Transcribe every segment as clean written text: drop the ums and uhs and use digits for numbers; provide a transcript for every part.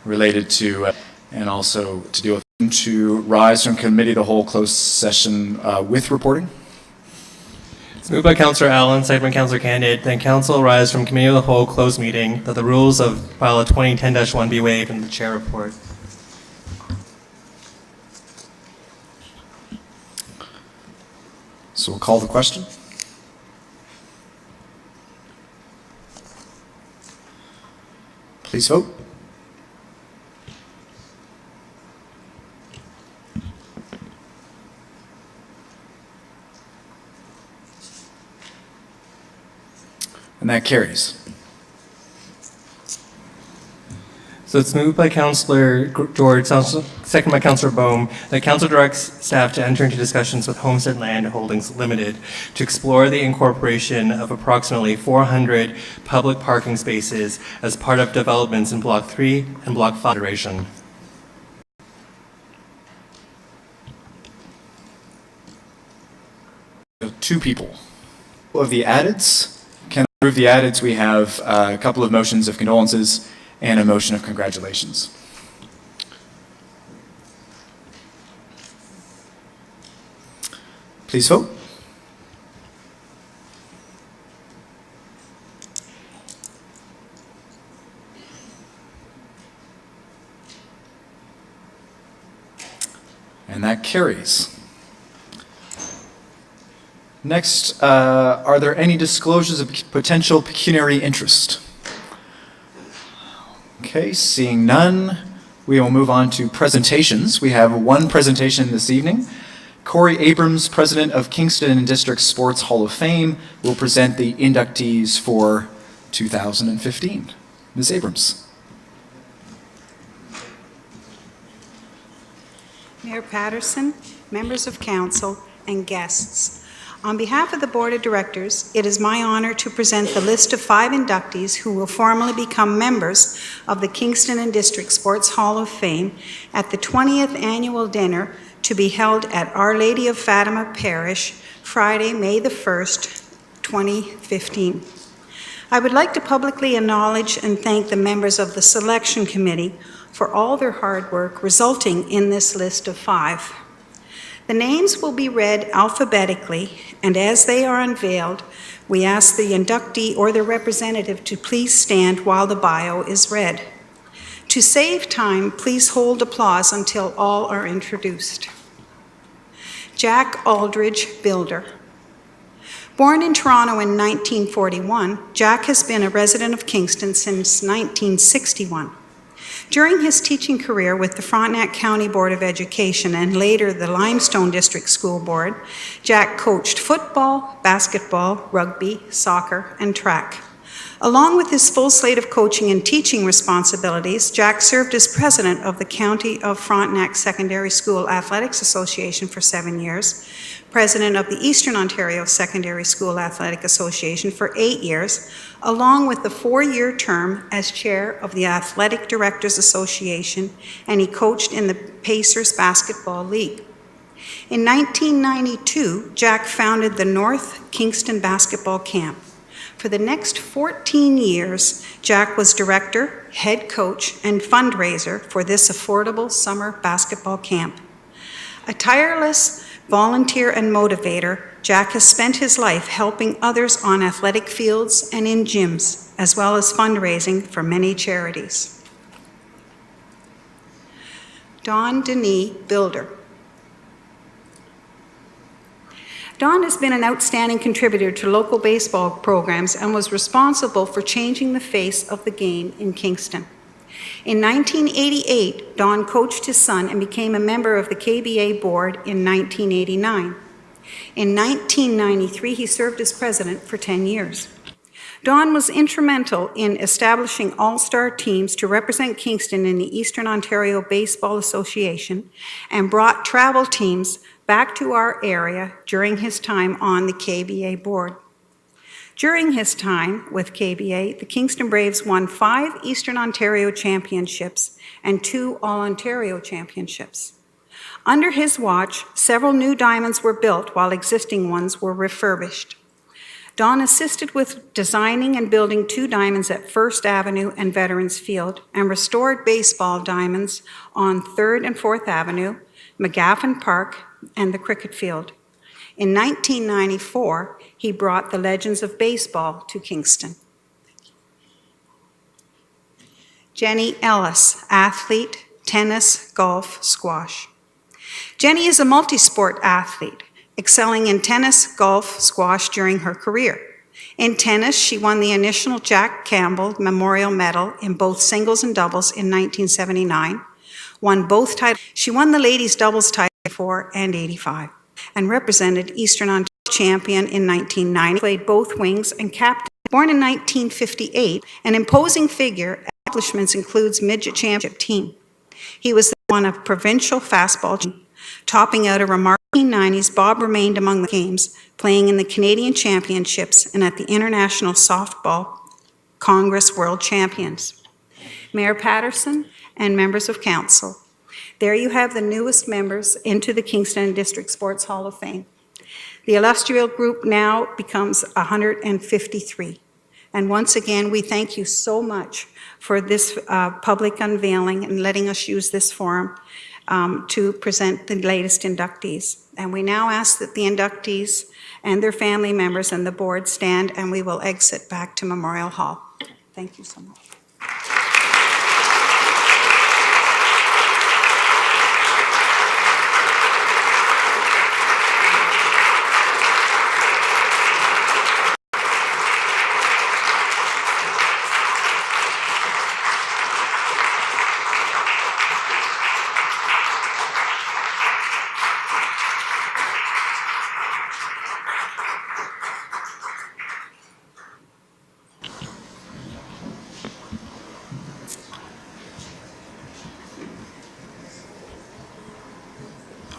related to, and also to deal with, to rise from committee of the whole closed session with reporting. It's moved by Councillor Allen, second by Councillor Candidate, then Council rise from committee of the whole closed meeting that the rules of bylaw 2010-1 be waived and the chair report. So we'll call the question. Please vote. And that carries. So it's moved by Councillor George, second by Councillor Bohm, that Council directs staff to enter into discussions with Homestead Land Holdings Limited to explore the incorporation of approximately 400 public parking spaces as part of developments in Block 3 and Block 5 iteration. Two people. Of the addeds, can I approve the addeds? We have a couple of motions of condolences and a motion of congratulations. Please vote. And that carries. Next, are there any disclosures of potential pecuniary interest? Okay, seeing none, we will move on to presentations. We have one presentation this evening. Corey Abrams, President of Kingston District Sports Hall of Fame, will present the inductees for 2015. Ms. Abrams. Mayor Patterson, members of council, and guests. On behalf of the Board of Directors, it is my honor to present the list of 5 inductees who will formally become members of the Kingston and District Sports Hall of Fame at the 20th annual dinner to be held at Our Lady of Fatima Parish, Friday, May the 1st, 2015. I would like to publicly acknowledge and thank the members of the selection committee for all their hard work resulting in this list of 5. The names will be read alphabetically, and as they are unveiled, we ask the inductee or their representative to please stand while the bio is read. To save time, please hold applause until all are introduced. Jack Aldridge, builder. Born in Toronto in 1941, Jack has been a resident of Kingston since 1961. During his teaching career with the Frontenac County Board of Education and later the Limestone District School Board, Jack coached football, basketball, rugby, soccer, and track. Along with his full slate of coaching and teaching responsibilities, Jack served as president of the County of Frontenac Secondary School Athletics Association for 7 years, president of the Eastern Ontario Secondary School Athletic Association for 8 years, along with the 4-year term as chair of the Athletic Directors Association, and he coached in the Pacers Basketball League. In 1992, Jack founded the North Kingston Basketball Camp. For the next 14 years, Jack was director, head coach, and fundraiser for this affordable summer basketball camp. A tireless volunteer and motivator, Jack has spent his life helping others on athletic fields and in gyms, as well as fundraising for many charities. Don Denis, builder. Don has been an outstanding contributor to local baseball programs and was responsible for changing the face of the game in Kingston. In 1988, Don coached his son and became a member of the KBA board in 1989. In 1993, he served as president for 10 years. Don was instrumental in establishing all-star teams to represent Kingston in the Eastern Ontario Baseball Association and brought travel teams back to our area during his time on the KBA board. During his time with KBA, the Kingston Braves won 5 Eastern Ontario championships and 2 All-Ontario championships. Under his watch, several new diamonds were built while existing ones were refurbished. Don assisted with designing and building 2 diamonds at First Avenue and Veterans Field and restored baseball diamonds on 3rd and 4th Avenue, McGaffin Park, and the cricket field. In 1994, he brought the Legends of Baseball to Kingston. Jenny Ellis, athlete, tennis, golf, squash. Jenny is a multi-sport athlete, excelling in tennis, golf, squash during her career. In tennis, she won the initial Jack Campbell Memorial Medal in both singles and doubles in 1979, won both titles. She won the ladies' doubles title in 84 and 85, and represented Eastern Ontario champion in 1990, played both wings and captain. Born in 1958, an imposing figure, accomplishments includes midget championship team. He was one of provincial fastball team, topping out a remarkable 1990s. Bob remained among the games, playing in the Canadian Championships and at the International Softball Congress World Champions. Mayor Patterson and members of council, there you have the newest members into the Kingston District Sports Hall of Fame. The illustrious group now becomes 153. And once again, we thank you so much for this public unveiling and letting us use this forum to present the latest inductees. And we now ask that the inductees and their family members and the board stand, and we will exit back to Memorial Hall. Thank you so much.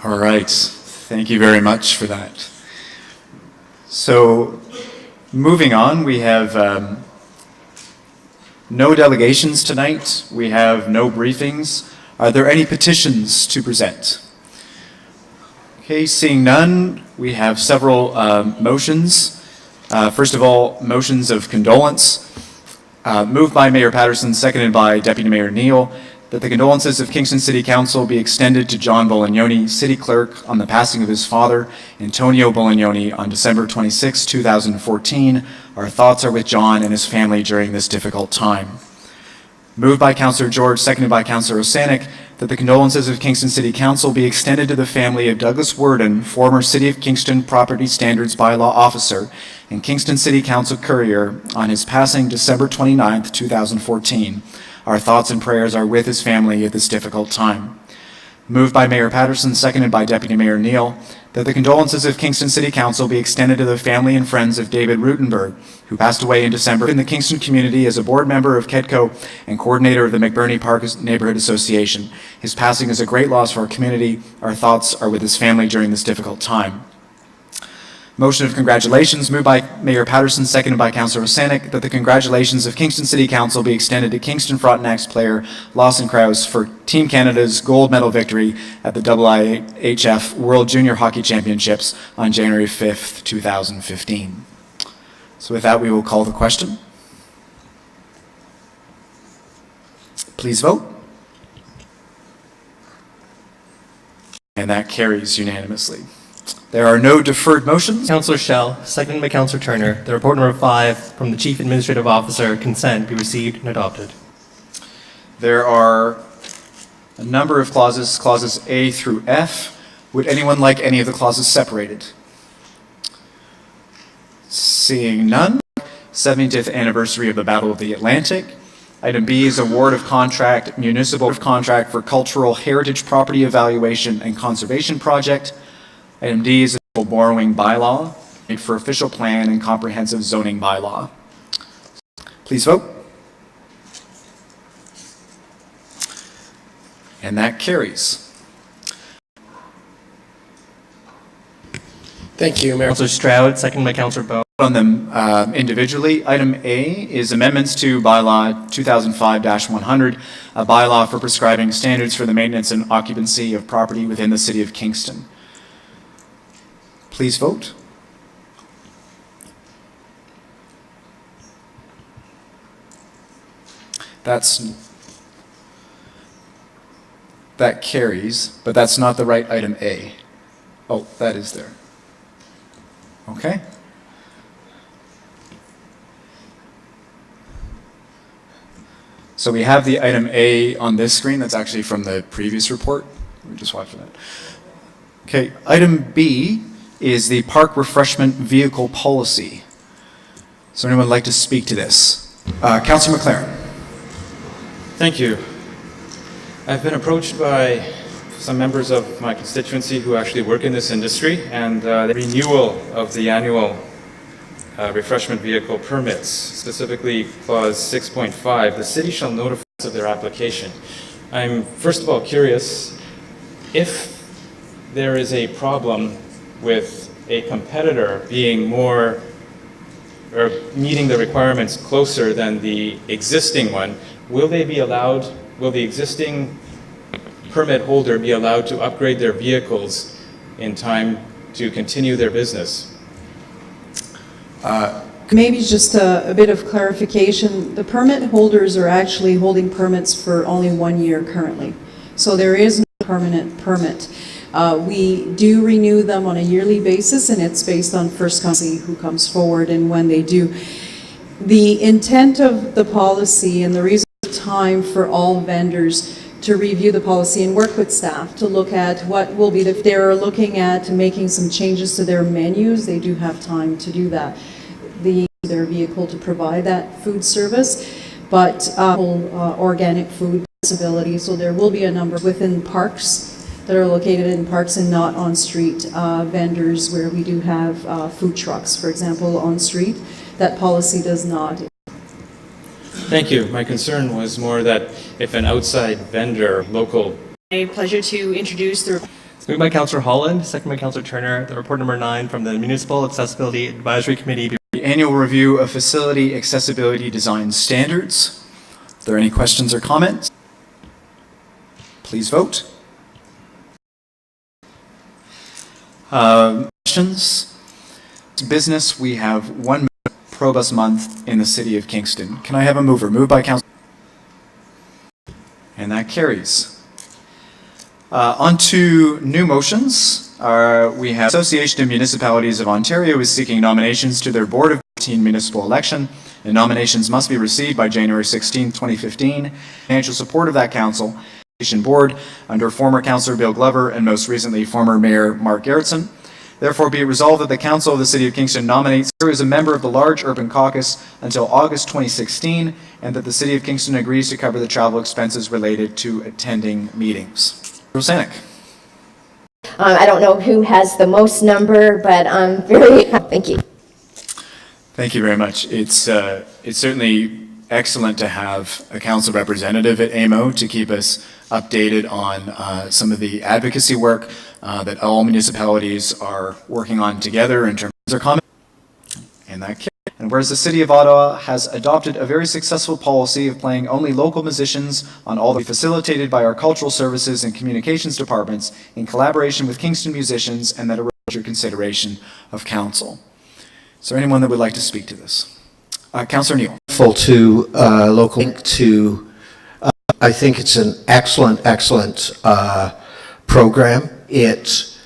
All right, thank you very much for that. So, moving on, we have no delegations tonight. We have no briefings. Are there any petitions to present? Okay, seeing none, we have several motions. First of all, motions of condolence. Moved by Mayor Patterson, seconded by Deputy Mayor Neal, that the condolences of Kingston City Council be extended to John Bolognoni, City Clerk, on the passing of his father, Antonio Bolognoni, on December 26, 2014. Our thoughts are with John and his family during this difficult time. Moved by Councillor George, seconded by Councillor Osanek, that the condolences of Kingston City Council be extended to the family of Douglas Worden, former City of Kingston Property Standards Bylaw Officer and Kingston City Council Courier, on his passing December 29, 2014. Our thoughts and prayers are with his family at this difficult time. Moved by Mayor Patterson, seconded by Deputy Mayor Neal, that the condolences of Kingston City Council be extended to the family and friends of David Rutenberg, who passed away in December in the Kingston community as a board member of KEDCO and coordinator of the McBurney Park Neighborhood Association. His passing is a great loss for our community. Our thoughts are with his family during this difficult time. Motion of congratulations, moved by Mayor Patterson, seconded by Councillor Osanek, that the congratulations of Kingston City Council be extended to Kingston Frontenac's player Lawson Krause for Team Canada's gold medal victory at the IIHF World Junior Hockey Championships on January 5th, 2015. So with that, we will call the question. Please vote. And that carries unanimously. There are no deferred motions. Councillor Schell, seconded by Councillor Turner, that report number 5 from the Chief Administrative Officer, consent, be received and adopted. There are a number of clauses A through F. Would anyone like any of the clauses separated? Seeing none. 70th anniversary of the Battle of the Atlantic. Item B is award of contract, municipal contract for cultural heritage property evaluation and conservation project. Item D is a borrowing bylaw for official plan and comprehensive zoning bylaw. Please vote. And that carries. Thank you, Mayor. Councillor Stroud, seconded by Councillor Bowe. On them individually. Item A is amendments to bylaw 2005-100, a bylaw for prescribing standards for the maintenance and occupancy of property within the City of Kingston. Please vote. That carries, but that's not the right item A. Oh, that is there. Okay. So we have the item A on this screen. That's actually from the previous report. We just watched that. Okay, item B is the park refreshment vehicle policy. So anyone would like to speak to this? Councillor McLaren. Thank you. I've been approached by some members of my constituency who actually work in this industry, and the renewal of the annual refreshment vehicle permits, specifically clause 6.5, the city shall notify us of their application. I'm first of all curious if there is a problem with a competitor being more or meeting the requirements closer than the existing one. Will the existing permit holder be allowed to upgrade their vehicles in time to continue their business? Maybe just a bit of clarification. The permit holders are actually holding permits for only 1 year currently. So there is no permanent permit. We do renew them on a yearly basis, and it's based on first come who comes forward and when they do. The intent of the policy and the reason time for all vendors to review the policy and work with staff to look at what will be, if they're looking at making some changes to their menus, they do have time to do that. Their vehicle to provide that food service, but organic food possibility. So there will be a number within parks that are located in parks and not on street vendors where we do have food trucks, for example, on street. That policy does not. Thank you. My concern was more that if an outside vendor, local... A pleasure to introduce the... It's moved by Councillor Holland, second by Councillor Turner, the report number 9 from the Municipal Accessibility Advisory Committee. The annual review of facility accessibility design standards. Are there any questions or comments? Please vote. Questions? Business, we have 1 Probus month in the city of Kingston. Can I have a mover? Moved by Councillor. And that carries. On to new motions. We have Association of Municipalities of Ontario is seeking nominations to their Board of 15 municipal election, and nominations must be received by January 16, 2015. Financial support of that council board under former Councillor Bill Glover and most recently former Mayor Mark Gerritsen. Therefore, be it resolved that the Council of the City of Kingston nominates her as a member of the large urban caucus until August 2016, and that the City of Kingston agrees to cover the travel expenses related to attending meetings. Rosanek. I don't know who has the most number, but I'm very thank you. Thank you very much. It's certainly excellent to have a council representative at AMO to keep us updated on some of the advocacy work that all municipalities are working on together in terms of their comments. And whereas the City of Ottawa has adopted a very successful policy of playing only local musicians on all the facilitated by our cultural services and communications departments in collaboration with Kingston musicians, and that are your consideration of council. Is there anyone that would like to speak to this? Councillor Neal. To local link to, I think it's an excellent program. It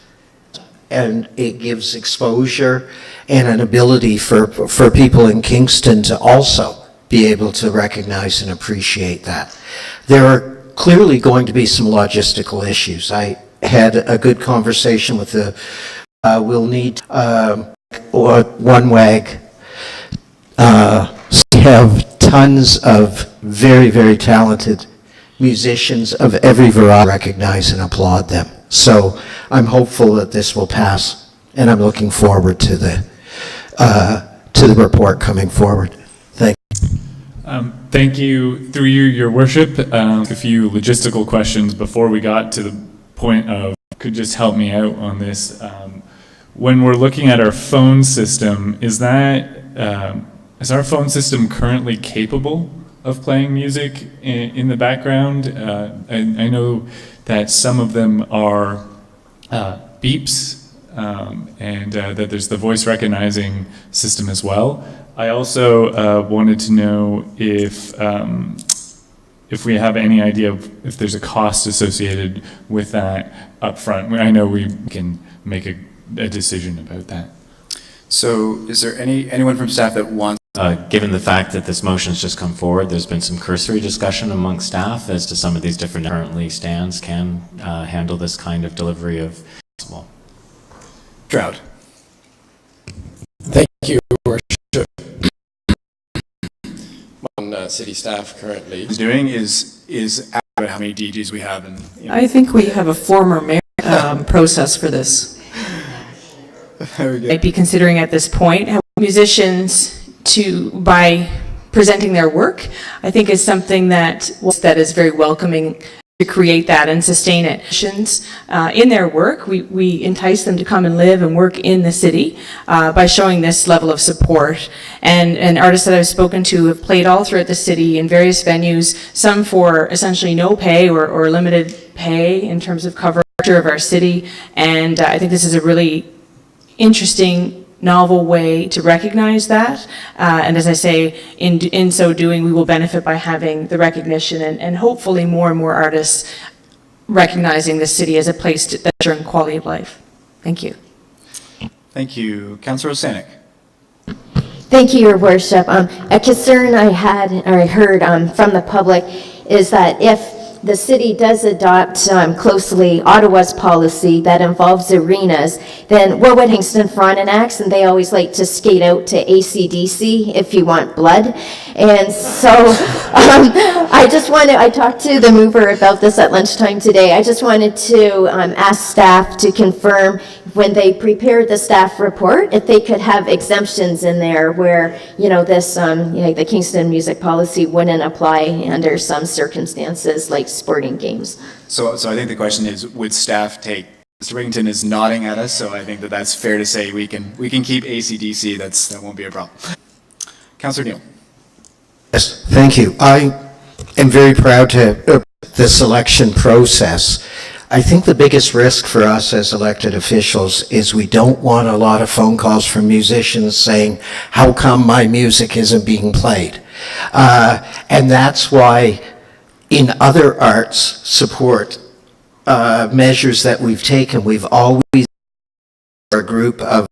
gives exposure and an ability for people in Kingston to also be able to recognize and appreciate that. There are clearly going to be some logistical issues. I had a good conversation with we'll need one WAG. We have tons of very, very talented musicians of every variety. Recognize and applaud them. So I'm hopeful that this will pass, and I'm looking forward to the report coming forward. Thank you. Thank you. Through you, Your Worship, a few logistical questions before we got to the point of, could just help me out on this. When we're looking at our phone system, is our phone system currently capable of playing music in the background? I know that some of them are beeps, and that there's the voice recognizing system as well. I also wanted to know if if we have any idea of if there's a cost associated with that upfront. I know we can make a decision about that. So is there anyone from staff that wants? Given the fact that this motion has just come forward, there's been some cursory discussion among staff as to some of these different currently stands can handle this kind of delivery of small. Stroud. Thank you, Your Worship. On city staff currently Is doing is about how many DJs we have, and I think we have a former mayor process for this. Might be considering at this point how musicians by presenting their work, I think is something that is very welcoming to create that and sustain it. In their work, we entice them to come and live and work in the city by showing this level of support. And artists that I've spoken to have played all throughout the city in various venues, some for essentially no pay or limited pay in terms of coverage of our city. And I think this is a really interesting, novel way to recognize that. And as I say, in so doing, we will benefit by having the recognition and hopefully more and more artists recognizing the city as a place that ensures quality of life. Thank you. thank you. Councillor Osanik. Thank you, Your Worship. A concern I heard from the public is that if the city does adopt closely Ottawa's policy that involves arenas, then we're what Kingston Frontenac's, and they always like to skate out to AC/DC if you want blood. And so I talked to the mover about this at lunchtime today. I just wanted to ask staff to confirm when they prepared the staff report, if they could have exemptions in there where, this, the Kingston music policy wouldn't apply under some circumstances like sporting games. So I think the question is, would staff take? Mr. Wigington is nodding at us, so I think that's fair to say we can keep AC/DC. That won't be a problem. Councillor Neal. Yes, thank you. I am very proud to the selection process. I think the biggest risk for us as elected officials is we don't want a lot of phone calls from musicians saying, how come my music isn't being played? And that's why in other arts support measures that we've taken, we've always a group of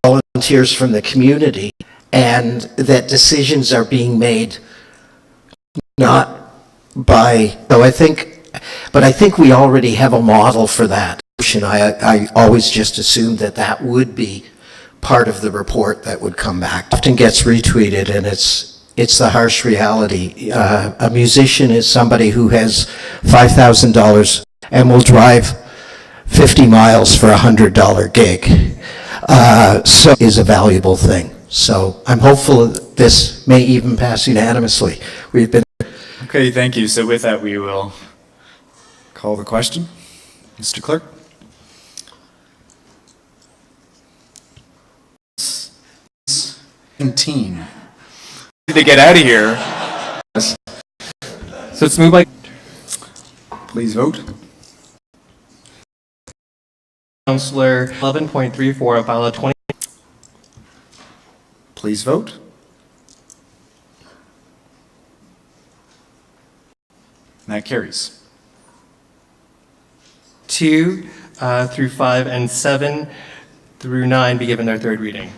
volunteers from the community, and that decisions are being made not by, I think we already have a model for that. I always just assumed that would be part of the report that would come back. Often gets retweeted, and it's the harsh reality. A musician is somebody who has $5,000 and will drive 50 miles for a $100 gig. So is a valuable thing. So I'm hopeful that this may even pass unanimously. We've been. Okay, thank you. So with that, we will call the question. Mr. Clerk. 17. To get out of here. So it's moved by Please vote. Councillor 11.34 of bylaw 20. Please vote. And that carries. 2 through 5 and 7 through 9 be given their third reading.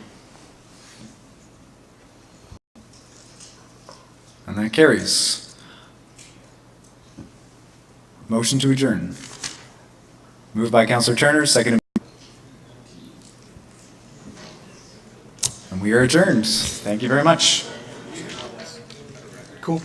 And that carries. Motion to adjourn. Moved by Councillor Turner, seconded. And we are adjourned. Thank you very much. Cool.